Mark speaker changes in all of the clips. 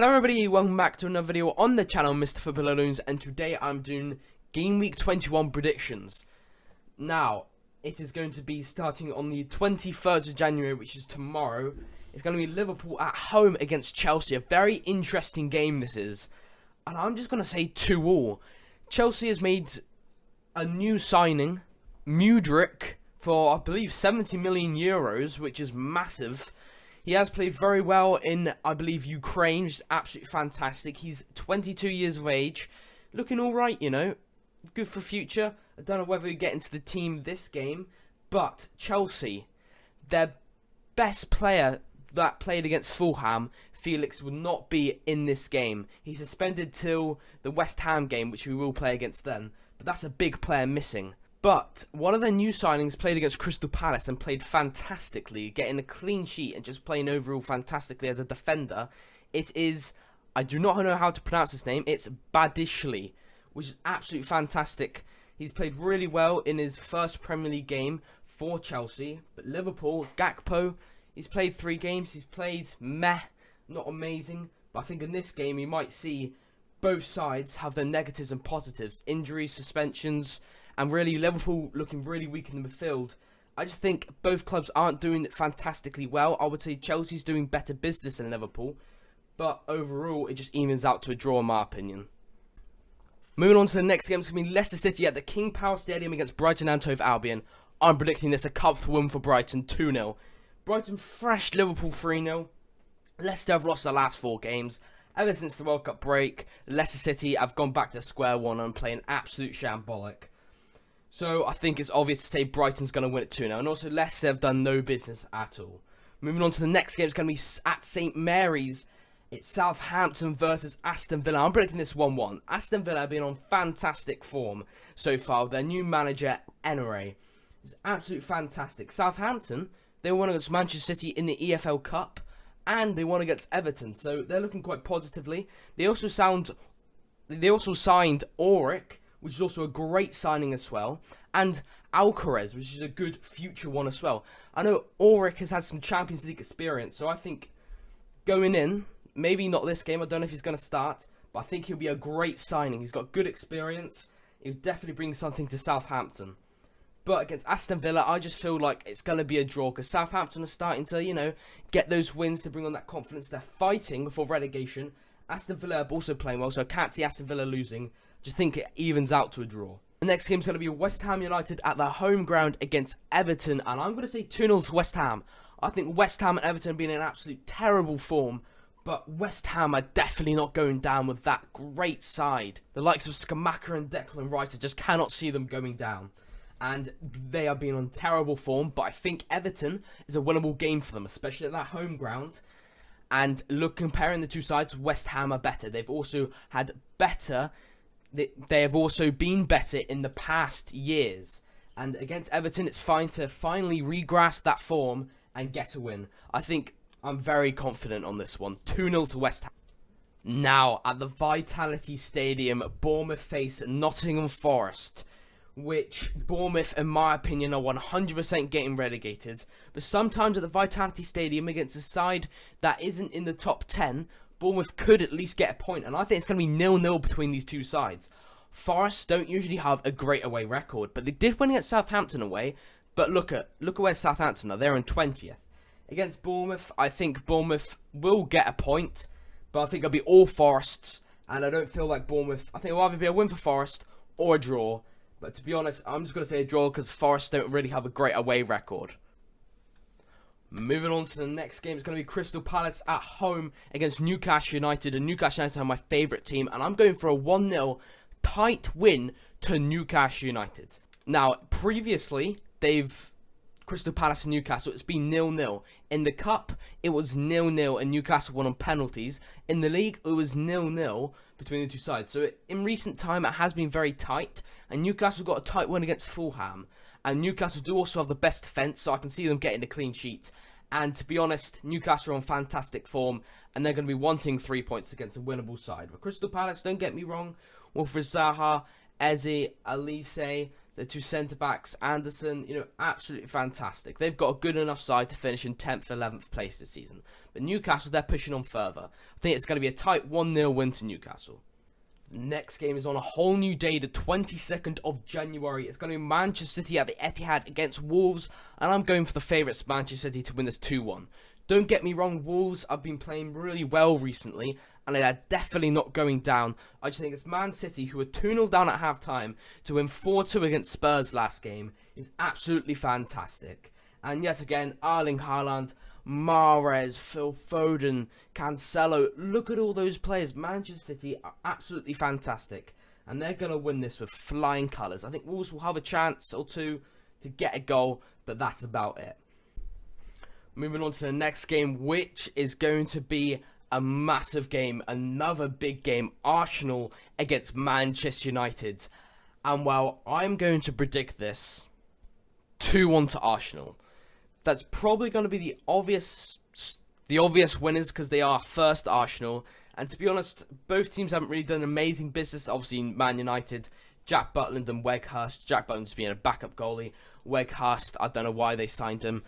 Speaker 1: Hello everybody, welcome back to another video on the channel, Mr. Footballer Loons, and today I'm doing Game Week 21 predictions. Now, it is going to be starting on the 21st of January, which is tomorrow. It's going to be Liverpool at home against Chelsea, a very interesting game this is. And I'm just going to say 2-2. Chelsea has made a new signing, Mudryk, for I believe 70 million euros, which is massive. He has played very well in, I believe, Ukraine, which is absolutely fantastic. He's 22 years of age, looking alright, you know, good for future. I don't know whether he get into the team this game, but Chelsea, their best player that played against Fulham, Felix, will not be in this game. He's suspended till the West Ham game, which we will play against then, but that's a big player missing. But one of their new signings played against Crystal Palace and played fantastically, getting a clean sheet and just playing overall fantastically as a defender. It is, I do not know how to pronounce his name, it's Badishli, which is absolutely fantastic. He's played really well in his first Premier League game for Chelsea. But Liverpool, Gakpo, he's played 3 games, he's played meh, not amazing. But I think in this game you might see both sides have their negatives and positives, injuries, suspensions, and really Liverpool looking really weak in the midfield. I just think both clubs aren't doing fantastically well. I would say Chelsea's doing better business than Liverpool, but overall it just evens out to a draw in my opinion. Moving on to the next game, it's going to be Leicester City at the King Power Stadium against Brighton and Hove Albion. I'm predicting this a comfortable win for Brighton, 2-0. Brighton thrashed Liverpool 3-0. Leicester have lost their last 4 games. Ever since the World Cup break, Leicester City have gone back to square one and playing absolute shambolic. So I think it's obvious to say Brighton's going to win it 2-0. And also Leicester have done no business at all. Moving on to the next game, it's going to be at St Mary's. It's Southampton versus Aston Villa. I'm predicting this 1-1. Aston Villa have been on fantastic form so far with their new manager, Enere. It's absolutely fantastic. Southampton, they won against Manchester City in the EFL Cup. And they won against Everton. So they're looking quite positively. They also signed Auric, which is also a great signing as well, and Alcaraz, which is a good future one as well. I know Auric has had some Champions League experience, so I think going in, maybe not this game, I don't know if he's going to start, but I think he'll be a great signing. He's got good experience, he'll definitely bring something to Southampton. But against Aston Villa, I just feel like it's going to be a draw, because Southampton are starting to, you know, get those wins to bring on that confidence. They're fighting before relegation. Aston Villa are also playing well, so I can't see Aston Villa losing. Just think it evens out to a draw. The next game is going to be West Ham United at their home ground against Everton. And I'm going to say 2-0 to West Ham. I think West Ham and Everton have been in absolute terrible form. But West Ham are definitely not going down with that great side. The likes of Scamacca and Declan Rice, I just cannot see them going down. And they are being on terrible form. But I think Everton is a winnable game for them, especially at their home ground. And look, comparing the two sides, West Ham are better. They've also had better... They have also been better in the past years. And against Everton, it's fine to finally re-grasp that form and get a win. I think I'm very confident on this one. 2-0 to West Ham. Now, at the Vitality Stadium, Bournemouth face Nottingham Forest, which Bournemouth, in my opinion, are 100% getting relegated. But sometimes at the Vitality Stadium, against a side that isn't in the top 10, Bournemouth could at least get a point, and I think it's going to be 0-0 between these two sides. Forest don't usually have a great away record, but they did win against Southampton away. But look at where Southampton are. They're in 20th. Against Bournemouth, I think Bournemouth will get a point, but I think it'll be all Forests, and I don't feel like Bournemouth... I think it'll either be a win for Forest or a draw. But to be honest, I'm just going to say a draw because Forest don't really have a great away record. Moving on to the next game, it's going to be Crystal Palace at home against Newcastle United. And Newcastle United are my favourite team. And I'm going for a 1-0 tight win to Newcastle United. Now, previously, Crystal Palace and Newcastle, it's been 0-0. In the Cup, it was 0-0 and Newcastle won on penalties. In the League, it was 0-0 between the two sides. So in recent time, it has been very tight. And Newcastle got a tight win against Fulham. And Newcastle do also have the best defence, so I can see them getting a clean sheet. And to be honest, Newcastle are on fantastic form, and they're going to be wanting 3 points against a winnable side. But Crystal Palace, don't get me wrong, Wilfried Zaha, Eze, Elise, Their two centre-backs, Anderson, absolutely fantastic. They've got a good enough side to finish in 10th, 11th place this season. But Newcastle, they're pushing on further. I think it's going to be a tight 1-0 win to Newcastle. The next game is on a whole new day, the 22nd of January. It's going to be Manchester City at the Etihad against Wolves. And I'm going for the favourites, Manchester City, to win this 2-1. Don't get me wrong, Wolves have been playing really well recently, and they are definitely not going down. I just think it's Man City, who were 2-0 down at half-time, to win 4-2 against Spurs last game is absolutely fantastic. And yet again, Erling Haaland, Mahrez, Phil Foden, Cancelo, look at all those players. Manchester City are absolutely fantastic, and they're going to win this with flying colours. I think Wolves will have a chance or two to get a goal, but that's about it. Moving on to the next game, which is going to be a massive game, another big game, Arsenal against Manchester United. And well, I'm going to predict this 2-1 to Arsenal. That's probably going to be the obvious winners because they are first Arsenal. And to be honest, both teams haven't really done amazing business. Obviously, Man United, Jack Butland and Weghorst. Jack Butland's being a backup goalie. Weghorst, I don't know why they signed him,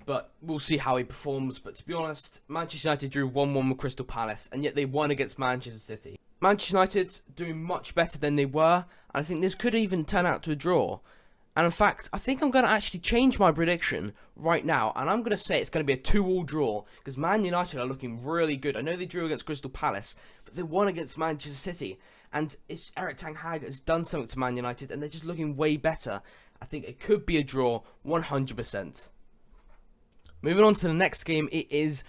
Speaker 1: but we'll see how he performs. But to be honest, Manchester United drew 1-1 with Crystal Palace, and yet they won against Manchester City. Manchester United doing much better than they were, and I think this could even turn out to a draw. And in fact, I think I'm going to actually change my prediction right now, and I'm going to say it's going to be a 2-2 draw, because Man United are looking really good. I know they drew against Crystal Palace, but they won against Manchester City, and it's Erik ten Hag has done something to Man United, and they're just looking way better. I think it could be a draw, 100%. Moving on to the next game, it is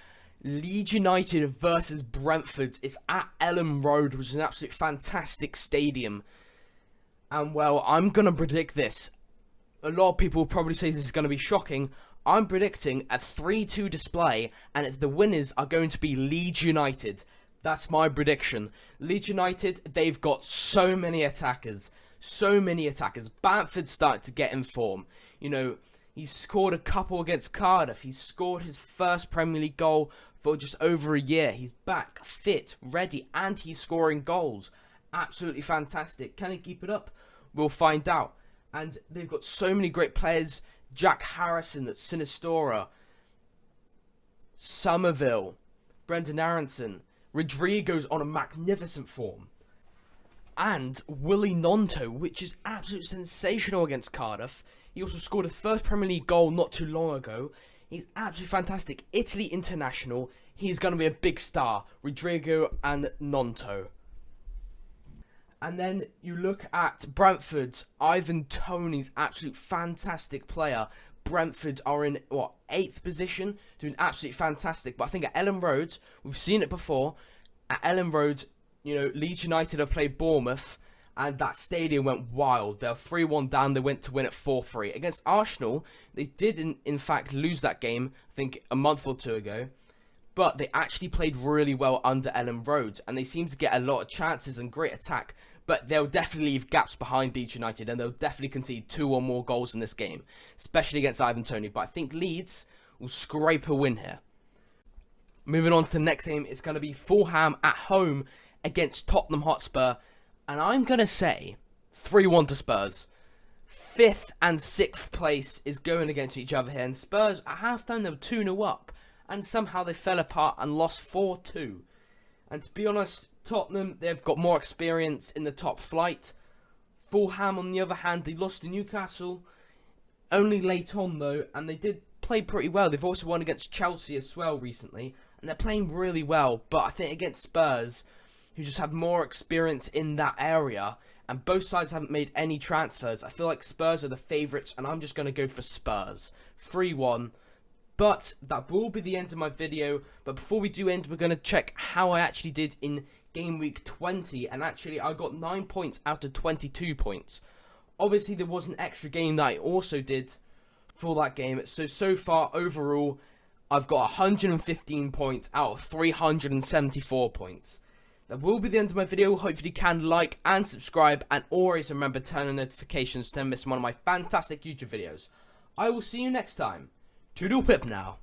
Speaker 1: Leeds United versus Brentford. It's at Ellen Road, which is an absolute fantastic stadium. And well, I'm going to predict this. A lot of people will probably say this is going to be shocking. I'm predicting a 3-2 display, and the winners are going to be Leeds United. That's my prediction. Leeds United, they've got so many attackers. Bamford's starting to get in form. He's scored a couple against Cardiff. He's scored his first Premier League goal for just over a year. He's back, fit, ready, and he's scoring goals. Absolutely fantastic. Can he keep it up? We'll find out. And they've got so many great players. Jack Harrison at Sinistora. Somerville. Brendan Aronson. Rodrigo's on a magnificent form. And Willie Gnonto, which is absolutely sensational against Cardiff. He also scored his first Premier League goal not too long ago. He's absolutely fantastic. Italy international. He's going to be a big star. Rodrigo and Gnonto. And then you look at Brentford's Ivan Toney's absolute fantastic player. Brentford are in, 8th position, doing absolutely fantastic. But I think at Ellen Road, we've seen it before. At Ellen Road, Leeds United have played Bournemouth, and that stadium went wild. They were 3-1 down, they went to win it 4-3. Against Arsenal, they did in fact lose that game, I think a month or two ago. But they actually played really well under Ellen Road, and they seem to get a lot of chances and great attack. But they'll definitely leave gaps behind Leeds United, and they'll definitely concede 2 or more goals in this game, especially against Ivan Toney. But I think Leeds will scrape a win here. Moving on to the next game, it's going to be Fulham at home against Tottenham Hotspur. And I'm going to say 3-1 to Spurs. 5th and 6th place is going against each other here. And Spurs, at halftime, they were 2-0 up. And somehow they fell apart and lost 4-2. And to be honest, Tottenham, they've got more experience in the top flight. Fulham, on the other hand, they lost to Newcastle. Only late on, though. And they did play pretty well. They've also won against Chelsea as well recently. And they're playing really well. But I think against Spurs, who just have more experience in that area, and both sides haven't made any transfers, I feel like Spurs are the favourites, and I'm just going to go for Spurs. 3-1. But that will be the end of my video. But before we do end, we're going to check how I actually did in Game Week 20. And actually, I got 9 points out of 22 points. Obviously, there was an extra game that I also did for that game. So far, overall, I've got 115 points out of 374 points. That will be the end of my video. Hopefully you can like and subscribe, and always remember to turn on notifications to never miss one of my fantastic YouTube videos. I will see you next time. Toodle pip now.